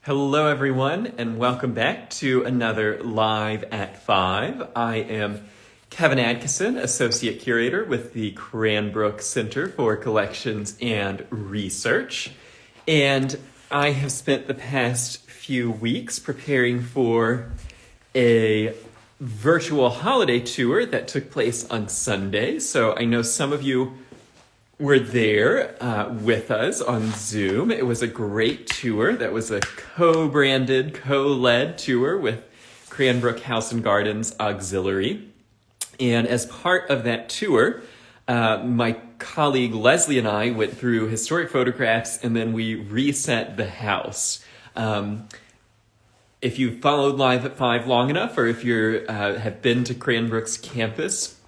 Hello, everyone, and welcome back to another Live at 5. I am Kevin Adkisson, Associate Curator with the Cranbrook Center for Collections and Research. And I have spent the past few weeks preparing for a virtual holiday tour that took place on Sunday. So I know some of you were there with us on Zoom. It was a great tour. That was a co-branded, co-led tour with Cranbrook House and Gardens Auxiliary. And as part of that tour, my colleague Leslie and I went through historic photographs and then we reset the house. If you followed Live at 5 long enough, or if you have been to Cranbrook's campus,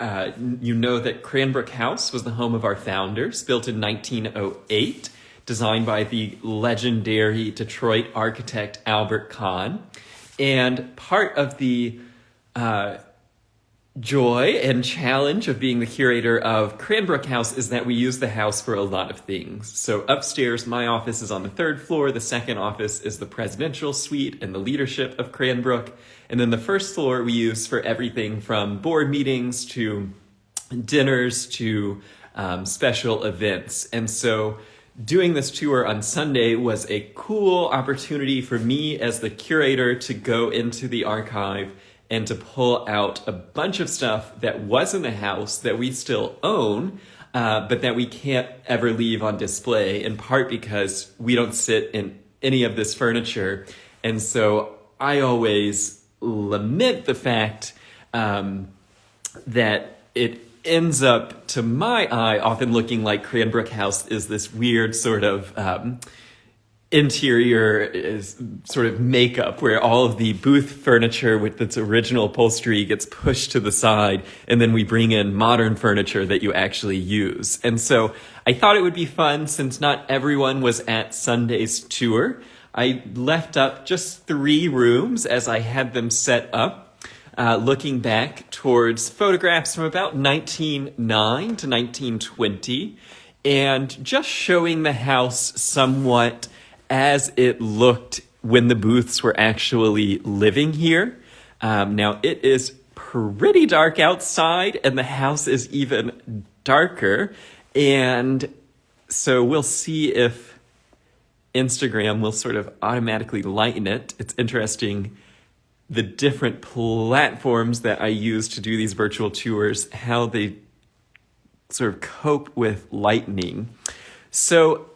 you know that Cranbrook House was the home of our founders, built in 1908, designed by the legendary Detroit architect Albert Kahn. And part of the joy and challenge of being the curator of Cranbrook House is that we use the house for a lot of things. So upstairs, my office is on the 3rd floor. The second office is the presidential suite and the leadership of Cranbrook. And then the first floor we use for everything from board meetings to dinners to special events. And so doing this tour on Sunday was a cool opportunity for me as the curator to go into the archive and to pull out a bunch of stuff that was in the house that we still own, but that we can't ever leave on display, in part because we don't sit in any of this furniture. And so I always lament the fact that it ends up, to my eye, often looking like Cranbrook House is this weird sort of interior is sort of makeup where all of the booth furniture with its original upholstery gets pushed to the side, and then we bring in modern furniture that you actually use. And so I thought it would be fun, since not everyone was at Sunday's tour. I left up just 3 rooms as I had them set up, looking back towards photographs from about 1909 to 1920, and just showing the house somewhat as it looked when the booths were actually living here. Now, it is pretty dark outside, and the house is even darker. And so we'll see if Instagram will sort of automatically lighten it. It's interesting, the different platforms that I use to do these virtual tours, how they sort of cope with lightning. So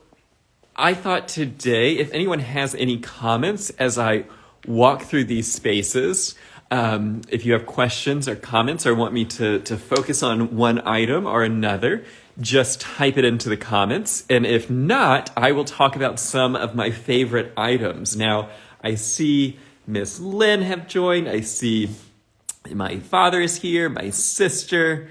I thought today, if anyone has any comments as I walk through these spaces, if you have questions or comments or want me to focus on one item or another, just type it into the comments. And if not, I will talk about some of my favorite items. Now, I see Miss Lynn have joined. I see my father is here, my sister,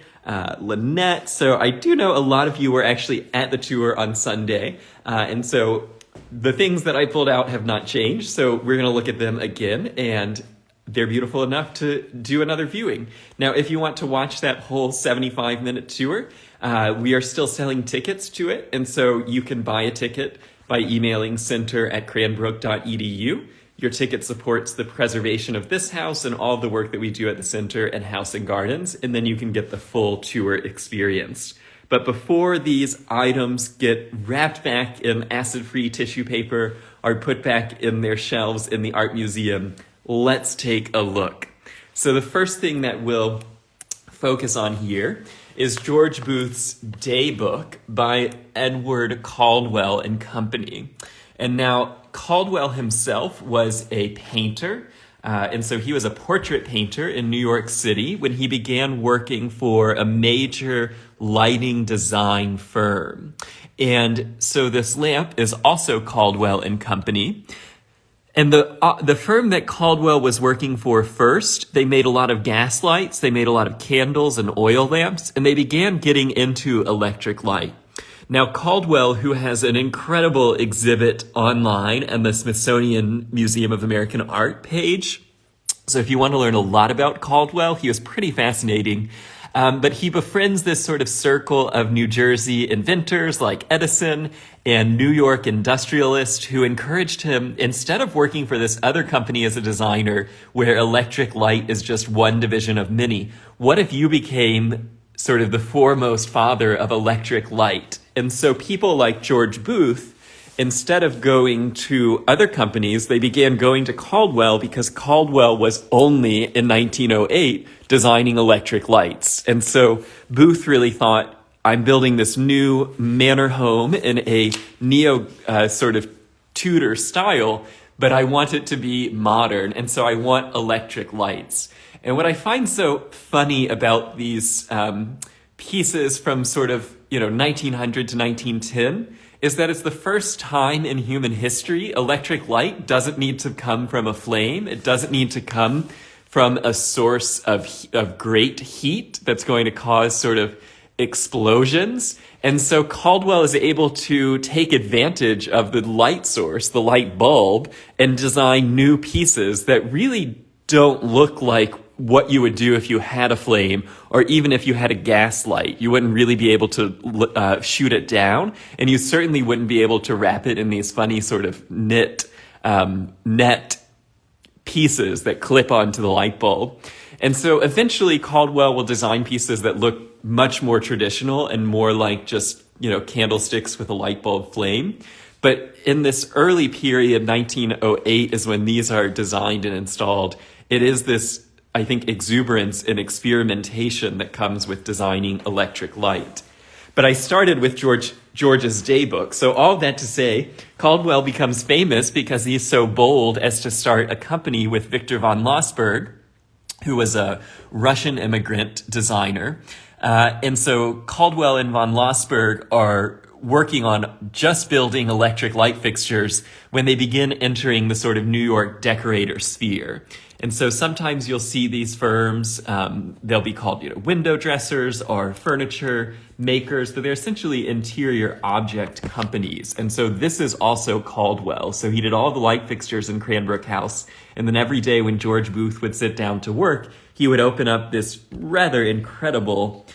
Lynette. So I do know a lot of you were actually at the tour on Sunday. And so the things that I pulled out have not changed. So we're going to look at them again, and they're beautiful enough to do another viewing. Now, if you want to watch that whole 75-minute tour, we are still selling tickets to it. And so you can buy a ticket by emailing center@cranbrook.edu. Your ticket supports the preservation of this house and all the work that we do at the center and House and Gardens, and then you can get the full tour experience. But before these items get wrapped back in acid-free tissue paper or put back in their shelves in the art museum, let's take a look. So the first thing that we'll focus on here is George Booth's Day Book by Edward Caldwell and Company. And now, Caldwell himself was a painter, and so he was a portrait painter in New York City when he began working for a major lighting design firm. And so this lamp is also Caldwell and Company. And the firm that Caldwell was working for first, they made a lot of gas lights, they made a lot of candles and oil lamps, and they began getting into electric light. Now, Caldwell, who has an incredible exhibit online on the Smithsonian Museum of American Art page. So if you want to learn a lot about Caldwell, he was pretty fascinating. But he befriends this sort of circle of New Jersey inventors like Edison and New York industrialists who encouraged him, instead of working for this other company as a designer where electric light is just one division of many, what if you became sort of the foremost father of electric light? And so people like George Booth, instead of going to other companies, they began going to Caldwell because Caldwell was only in 1908 designing electric lights. And so Booth really thought, I'm building this new manor home in a neo sort of Tudor style, but I want it to be modern. And so I want electric lights. And what I find so funny about these pieces from sort of, 1900 to 1910 is that it's the first time in human history electric light doesn't need to come from a flame. It doesn't need to come from a source of great heat that's going to cause sort of explosions. And so Caldwell is able to take advantage of the light source, the light bulb, and design new pieces that really don't look like what you would do if you had a flame, or even if you had a gas light. You wouldn't really be able to shoot it down, and you certainly wouldn't be able to wrap it in these funny sort of net pieces that clip onto the light bulb. And so eventually Caldwell will design pieces that look much more traditional and more like just, candlesticks with a light bulb flame. But in this early period, 1908 is when these are designed and installed. It is this, I think, exuberance and experimentation that comes with designing electric light. But I started with George's daybook. So all that to say, Caldwell becomes famous because he's so bold as to start a company with Victor von Lossberg, who was a Russian immigrant designer. And so Caldwell and von Lossberg are working on just building electric light fixtures when they begin entering the sort of New York decorator sphere. And so sometimes you'll see these firms, they'll be called, window dressers or furniture makers, but they're essentially interior object companies. And so this is also Caldwell. So he did all the light fixtures in Cranbrook House. And then every day when George Booth would sit down to work, he would open up this rather incredible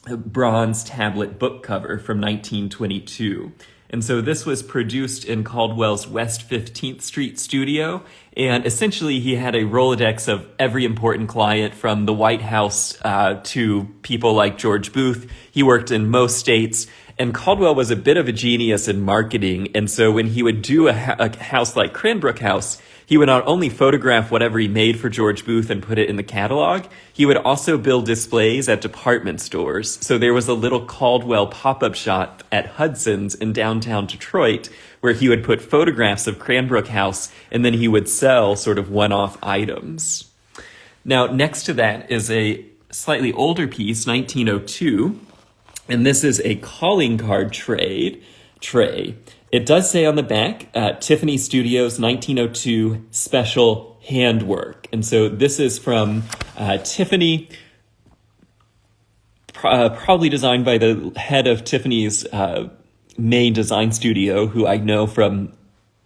bronze tablet book cover from 1922. And so this was produced in Caldwell's West 15th Street studio. And essentially he had a Rolodex of every important client from the White House to people like George Booth. He worked in most states. And Caldwell was a bit of a genius in marketing. And so when he would do a house like Cranbrook House, he would not only photograph whatever he made for George Booth and put it in the catalog, he would also build displays at department stores. So there was a little Caldwell pop-up shop at Hudson's in downtown Detroit where he would put photographs of Cranbrook House and then he would sell sort of one-off items. Now, next to that is a slightly older piece, 1902, and this is a calling card tray. It does say on the back, Tiffany Studios 1902 special handwork. And so this is from Tiffany, probably designed by the head of Tiffany's main design studio, who I know from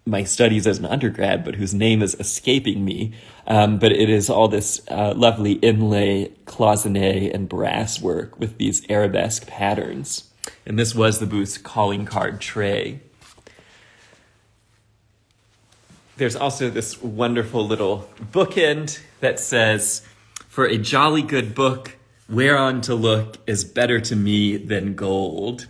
my studies as an undergrad, but whose name is escaping me. But it is all this lovely inlay, cloisonne, and brass work with these arabesque patterns. And this was the Booth's calling card tray. There's also this wonderful little bookend that says, "For a jolly good book, whereon to look is better to me than gold."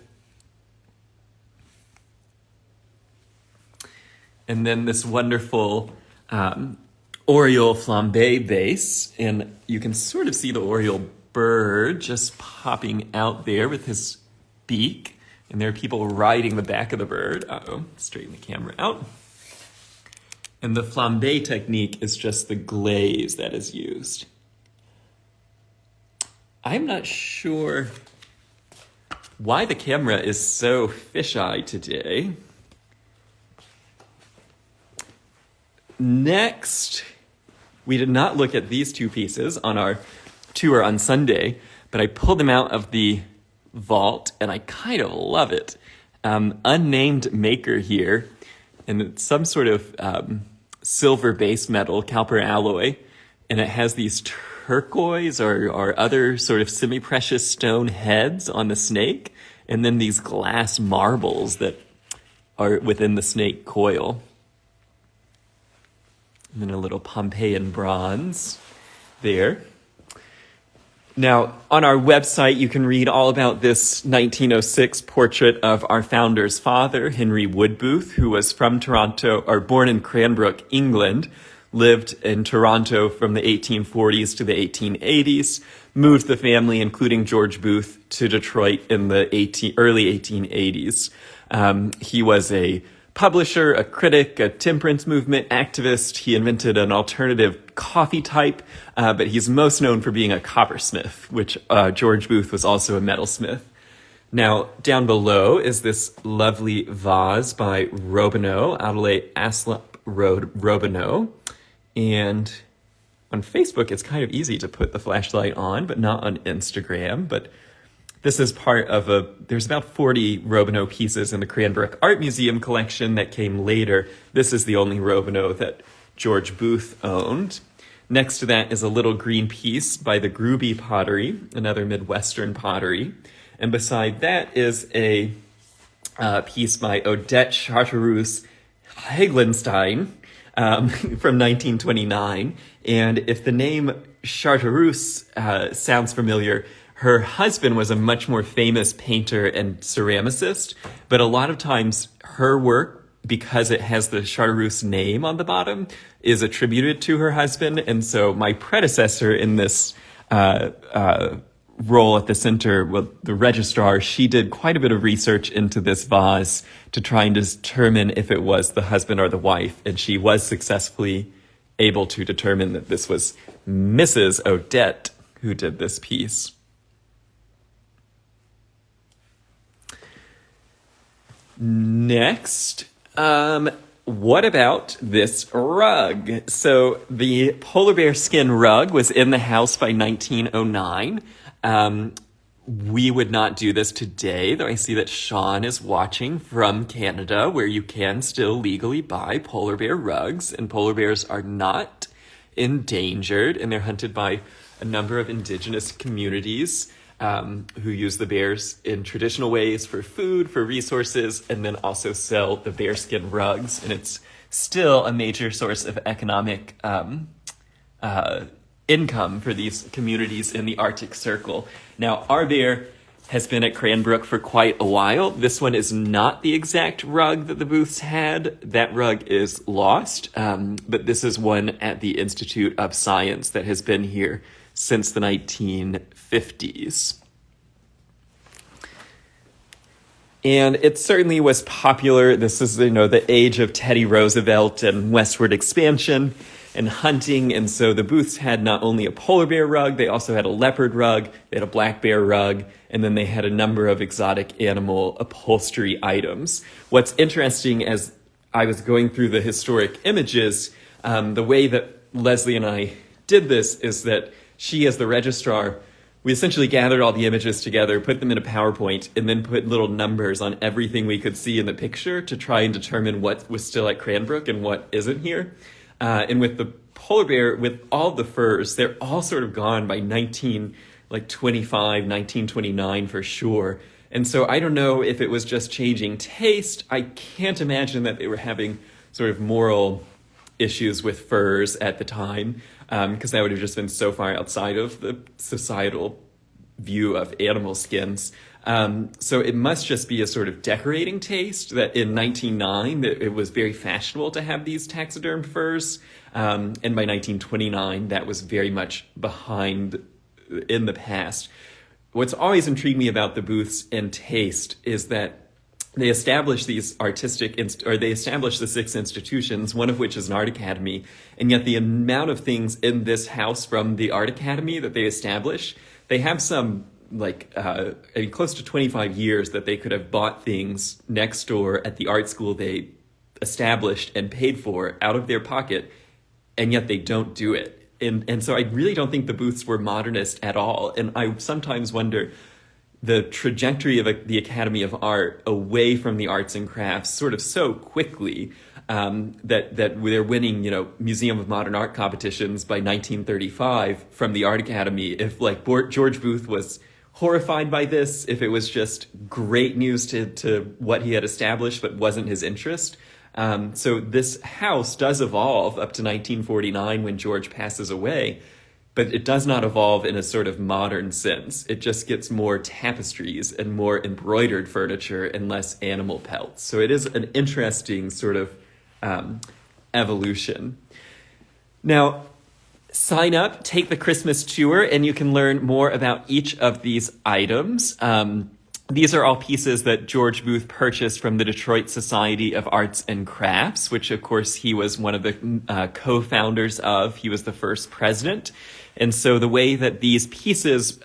And then this wonderful Oriole flambe base, and you can sort of see the Oriole bird just popping out there with his beak, and there are people riding the back of the bird. Straighten the camera out. And the flambe technique is just the glaze that is used. I'm not sure why the camera is so fisheye today. Next, we did not look at these two pieces on our tour on Sunday, but I pulled them out of the vault and I kind of love it. Unnamed Maker here, and it's some sort of silver base metal, copper alloy, and it has these turquoise or other sort of semi-precious stone heads on the snake, and then these glass marbles that are within the snake coil. And then a little Pompeian bronze there. Now, on our website, you can read all about this 1906 portrait of our founder's father, Henry Woodbooth, who was from Toronto, or born in Cranbrook, England, lived in Toronto from the 1840s to the 1880s, moved the family, including George Booth, to Detroit in the early 1880s. He was a publisher, a critic, a temperance movement activist. He invented an alternative coffee type, but he's most known for being a coppersmith, which George Booth was also a metalsmith. Now, down below is this lovely vase by Robineau, Adelaide Aslop Robineau. And on Facebook, it's kind of easy to put the flashlight on, but not on Instagram. But this is part of there's about 40 Robineau pieces in the Cranbrook Art Museum collection that came later. This is the only Robineau that George Booth owned. Next to that is a little green piece by the Gruby Pottery, another Midwestern pottery. And beside that is a piece by Odette Chartereuse Heglenstein from 1929. And if the name Chartereuse sounds familiar, her husband was a much more famous painter and ceramicist, but a lot of times her work, because it has the Chartereuse name on the bottom, is attributed to her husband. And so my predecessor in this role at the center, well, the registrar, she did quite a bit of research into this vase to try and determine if it was the husband or the wife. And she was successfully able to determine that this was Mrs. Odette who did this piece. Next, what about this rug? So the polar bear skin rug was in the house by 1909. We would not do this today, though I see that Sean is watching from Canada, where you can still legally buy polar bear rugs, and polar bears are not endangered, and they're hunted by a number of indigenous communities who use the bears in traditional ways for food, for resources, and then also sell the bearskin rugs. And it's still a major source of economic income for these communities in the Arctic Circle. Now, our bear has been at Cranbrook for quite a while. This one is not the exact rug that the Booths had. That rug is lost, but this is one at the Institute of Science that has been here since the 1950s. And it certainly was popular. This is, the age of Teddy Roosevelt and westward expansion and hunting. And so the Booths had not only a polar bear rug, they also had a leopard rug, they had a black bear rug, and then they had a number of exotic animal upholstery items. What's interesting, as I was going through the historic images, the way that Leslie and I did this is that she, as the registrar, we essentially gathered all the images together, put them in a PowerPoint, and then put little numbers on everything we could see in the picture to try and determine what was still at Cranbrook and what isn't here. And with the polar bear, with all the furs, they're all sort of gone by 1929 for sure. And so I don't know if it was just changing taste. I can't imagine that they were having sort of moral issues with furs at the time, because that would have just been so far outside of the societal view of animal skins. So it must just be a sort of decorating taste that in 1909 it was very fashionable to have these taxidermed furs. And by 1929, that was very much behind in the past. What's always intrigued me about the Booths and taste is that they established the 6 institutions, one of which is an art academy, and yet the amount of things in this house from the art academy that they established, they have some close to 25 years that they could have bought things next door at the art school they established and paid for out of their pocket, and yet they don't do it. And so I really don't think the Booths were modernist at all, and I sometimes wonder the trajectory of the Academy of Art away from the arts and crafts sort of so quickly. that they're winning, Museum of Modern Art competitions by 1935 from the Art Academy. If like George Booth was horrified by this, if it was just great news to what he had established but wasn't his interest. So this house does evolve up to 1949 when George passes away, but it does not evolve in a sort of modern sense. It just gets more tapestries and more embroidered furniture and less animal pelts. So it is an interesting sort of evolution. Now, sign up, take the Christmas tour, and you can learn more about each of these items. These are all pieces that George Booth purchased from the Detroit Society of Arts and Crafts, which, of course, he was one of the co-founders of. He was the first president. And so the way that these pieces,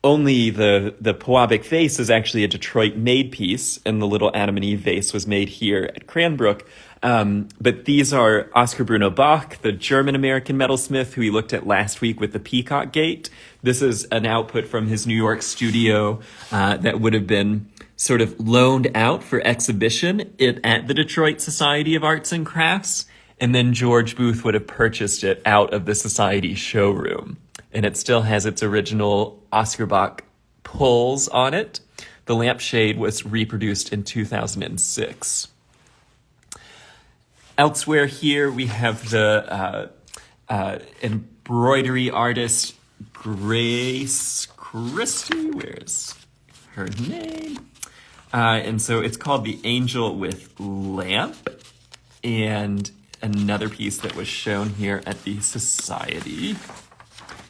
only the Pewabic vase is actually a Detroit-made piece, and the little Adam and Eve vase was made here at Cranbrook. But these are Oscar Bruno Bach, the German-American metalsmith who we looked at last week with the Peacock Gate. This is an output from his New York studio that would have been sort of loaned out for exhibition at the Detroit Society of Arts and Crafts. And then George Booth would have purchased it out of the Society showroom. And it still has its original Oscar Bach pulls on it. The lampshade was reproduced in 2006. Elsewhere here, we have the embroidery artist Grace Christie. Where's her name? And so it's called The Angel with Lamp. And another piece that was shown here at the Society.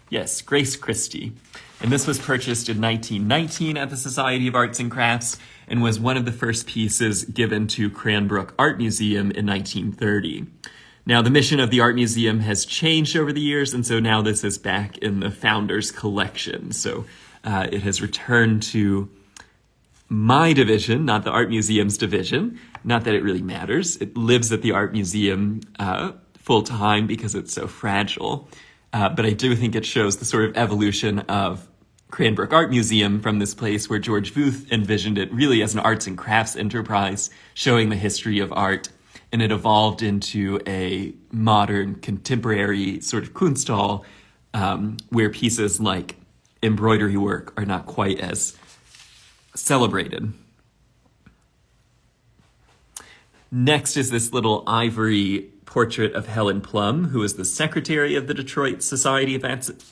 Yes, Grace Christie. And this was purchased in 1919 at the Society of Arts and Crafts and was one of the first pieces given to Cranbrook Art Museum in 1930. Now, the mission of the Art Museum has changed over the years, and so now this is back in the Founders Collection. So it has returned to my division, not the Art Museum's division. Not that it really matters. It lives at the Art Museum full time because it's so fragile. But I do think it shows the sort of evolution of Cranbrook Art Museum from this place where George Booth envisioned it really as an arts and crafts enterprise, showing the history of art. And it evolved into a modern, contemporary sort of Kunsthal, where pieces like embroidery work are not quite as celebrated. Next is this little ivory portrait of Helen Plum, who is the secretary of the Detroit Society of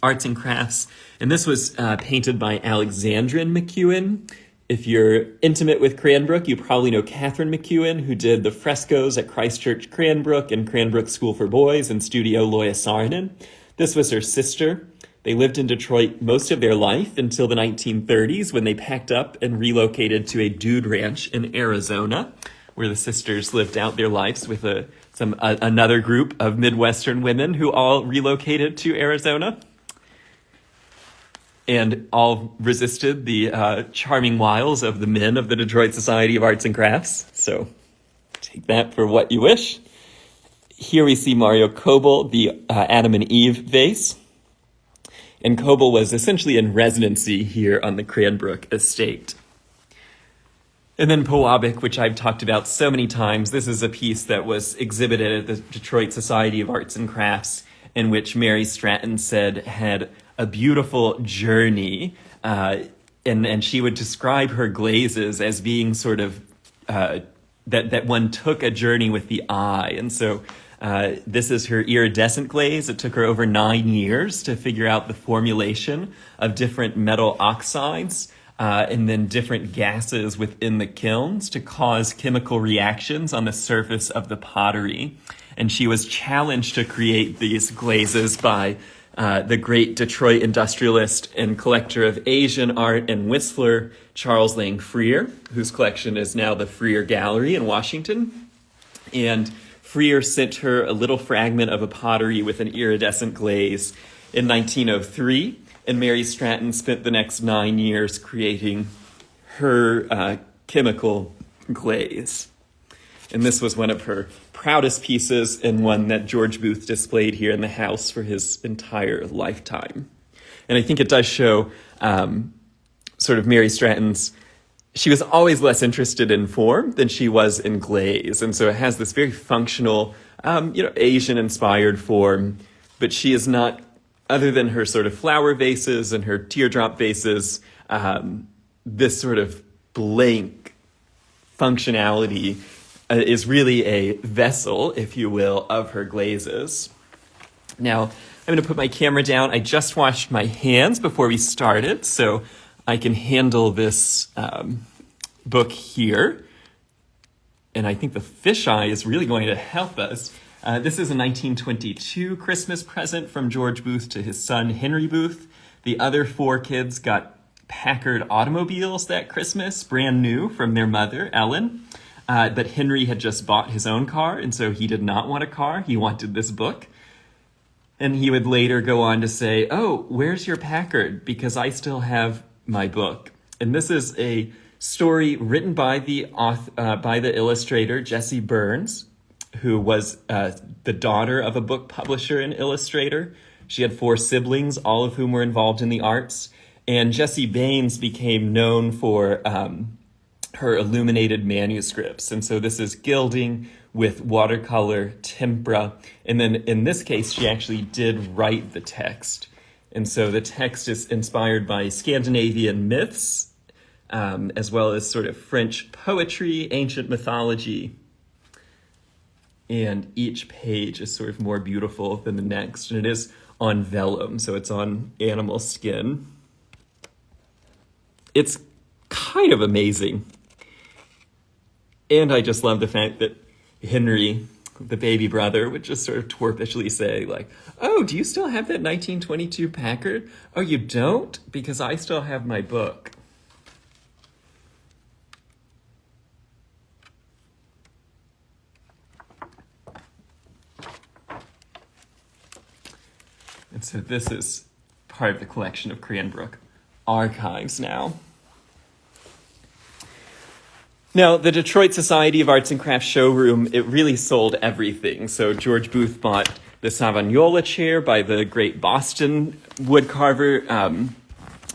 Arts and Crafts. And this was painted by Alexandrin Mcewen. If you're intimate with Cranbrook, you probably know Catherine Mcewen, who did the frescoes at Christchurch Cranbrook and Cranbrook School for Boys and Studio Loya Saarinen. This was her sister. They lived in Detroit most of their life until the 1930s when they packed up and relocated to a dude ranch in Arizona, where the sisters lived out their lives with another group of Midwestern women who all relocated to Arizona and all resisted the charming wiles of the men of the Detroit Society of Arts and Crafts. So take that for what you wish. Here we see Mario Kobold, the Adam and Eve vase. And Kobold was essentially in residency here on the Cranbrook estate. And then Pewabic, which I've talked about so many times. This is a piece that was exhibited at the Detroit Society of Arts and Crafts, in which Mary Stratton said had a beautiful journey. And she would describe her glazes as being sort of, that one took a journey with the eye. And so this is her Iridescent Glaze. It took her over 9 years to figure out the formulation of different metal oxides, and then different gases within the kilns to cause chemical reactions on the surface of the pottery. And she was challenged to create these glazes by the great Detroit industrialist and collector of Asian art and whistler, Charles Lang Freer, whose collection is now the Freer Gallery in Washington. And Freer sent her a little fragment of a pottery with an iridescent glaze in 1903. And Mary Stratton spent the next 9 years creating her chemical glaze. And this was one of her proudest pieces and one that George Booth displayed here in the house for his entire lifetime. And I think it does show sort of Mary Stratton's she was always less interested in form than she was in glaze. And so it has this very functional, Asian-inspired form, but she is not, other than her sort of flower vases and her teardrop vases, this sort of blank functionality is really a vessel, if you will, of her glazes. Now, I'm going to put my camera down. I just washed my hands before we started, so I can handle this book here. And I think the fisheye is really going to help us. This is a 1922 Christmas present from George Booth to his son, Henry Booth. The other four kids got Packard automobiles that Christmas, brand new, from their mother, Ellen. But Henry had just bought his own car, and so he did not want a car. He wanted this book. And he would later go on to say, "Oh, where's your Packard? Because I still have my book." And this is a story written by the illustrator Jessie Burns, who was the daughter of a book publisher and illustrator. She had 4 siblings, all of whom were involved in the arts. And Jessie Baines became known for her illuminated manuscripts. And so this is gilding with watercolor, tempera. And then in this case, she actually did write the text. And so the text is inspired by Scandinavian myths, as well as sort of French poetry, ancient mythology. And each page is sort of more beautiful than the next. And it is on vellum, so it's on animal skin. It's kind of amazing. And I just love the fact that Henry, the baby brother, would just sort of twerpishly say, like, "Oh, do you still have that 1922 Packard? Oh, you don't? Because I still have my book." And so this is part of the collection of Cranbrook archives now. Now, the Detroit Society of Arts and Crafts showroom, it really sold everything. So George Booth bought the Savagniola Chair by the great Boston woodcarver,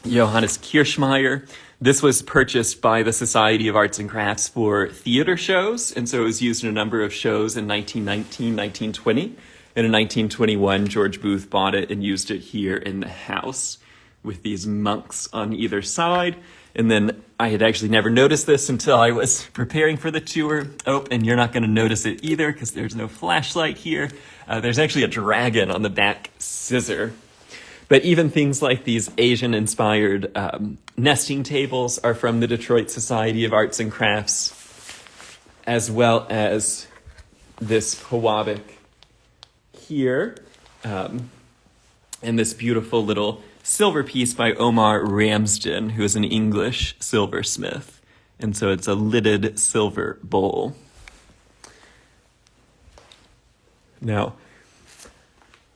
Johannes Kirschmeyer. This was purchased by the Society of Arts and Crafts for theater shows, and so it was used in a number of shows in 1919, 1920. And in 1921, George Booth bought it and used it here in the house with these monks on either side. And then I had actually never noticed this until I was preparing for the tour. Oh, and you're not going to notice it either because there's no flashlight here. There's actually a dragon on the back scissor. But even things like these Asian-inspired nesting tables are from the Detroit Society of Arts and Crafts, as well as this Kobold here, and this beautiful little silver piece by Omar Ramsden, who is an English silversmith. And so it's a lidded silver bowl. Now,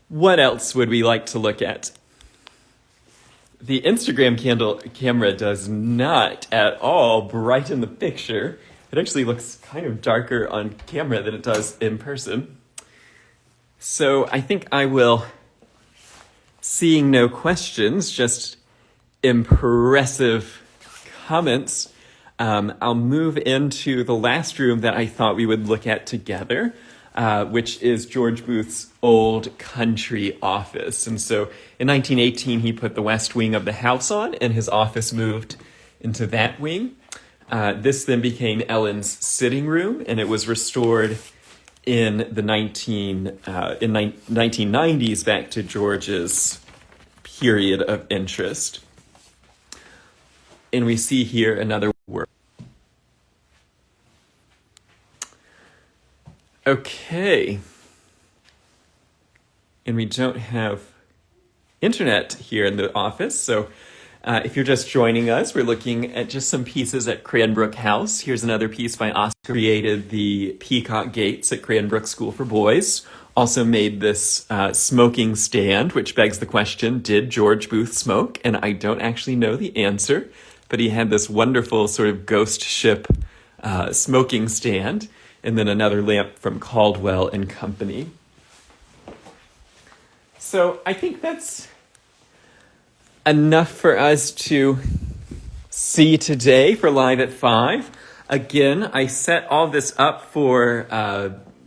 what else would we like to look at? The Instagram camera does not at all brighten the picture. It actually looks kind of darker on camera than it does in person. So I think I will, seeing no questions, just impressive comments, I'll move into the last room that I thought we would look at together, which is George Booth's old country office. And so in 1918, he put the west wing of the house on, and his office moved into that wing. This then became Ellen's sitting room, and it was restored in the 1990s back to George's period of interest. And we see here another work. Okay. And we don't have internet here in the office, so if you're just joining us, we're looking at just some pieces at Cranbrook House. Here's another piece by Oscar. Created the peacock gates at Cranbrook School for Boys. Also made this smoking stand, which begs the question, did George Booth smoke? And I don't actually know the answer, but he had this wonderful sort of ghost ship smoking stand, and then another lamp from Caldwell and Company. So I think that's enough for us to see today for Live at 5. Again, I set all this up for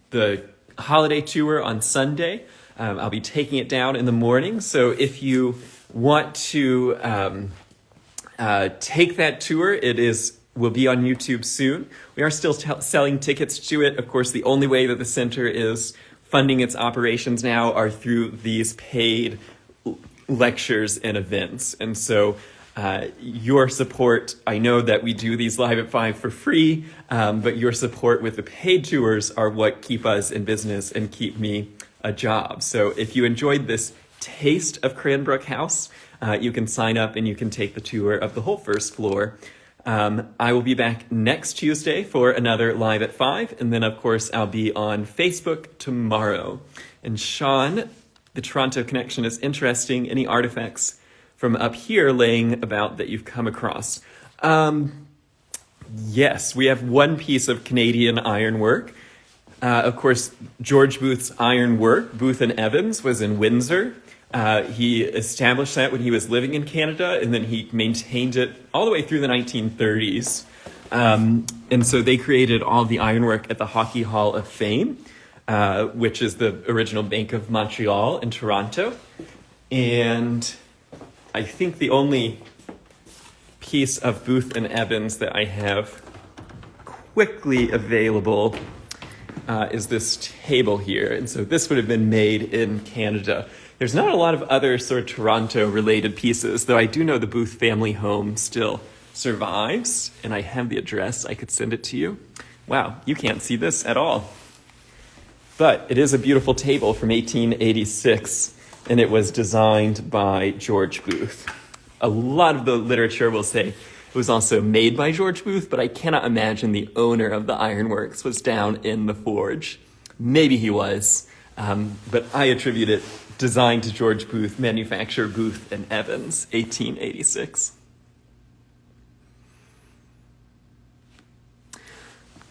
the holiday tour on Sunday. I'll be taking it down in the morning. So if you want to take that tour, will be on YouTube soon. We are still selling tickets to it. Of course, the only way that the center is funding its operations now are through these paid lectures and events. And so your support, I know that we do these Live at 5 for free, but your support with the paid tours are what keep us in business and keep me a job. So if you enjoyed this taste of Cranbrook House, you can sign up and you can take the tour of the whole first floor. I will be back next Tuesday for another Live at 5, and then of course I'll be on Facebook tomorrow. And Sean, the Toronto connection is interesting. Any artifacts from up here laying about that you've come across? Yes, we have one piece of Canadian ironwork. Of course, George Booth's ironwork, Booth and Evans, was in Windsor. He established that when he was living in Canada, and then he maintained it all the way through the 1930s. And so they created all the ironwork at the Hockey Hall of Fame, which is the original Bank of Montreal in Toronto. And I think the only piece of Booth and Evans that I have quickly available is this table here. And so this would have been made in Canada. There's not a lot of other sort of Toronto-related pieces, though I do know the Booth family home still survives, and I have the address. I could send it to you. Wow, you can't see this at all. But it is a beautiful table from 1886, and it was designed by George Booth. A lot of the literature will say it was also made by George Booth, but I cannot imagine the owner of the ironworks was down in the forge. Maybe he was, but I attribute it designed to George Booth, manufacturer Booth and Evans, 1886.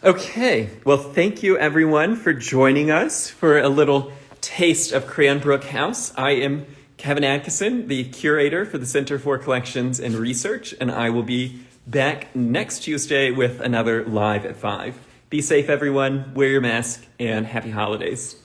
Okay, well, thank you everyone for joining us for a little taste of Cranbrook House. I am Kevin Adkisson, the curator for the Center for Collections and Research, and I will be back next Tuesday with another Live at 5. Be safe, everyone. Wear your mask, and happy holidays.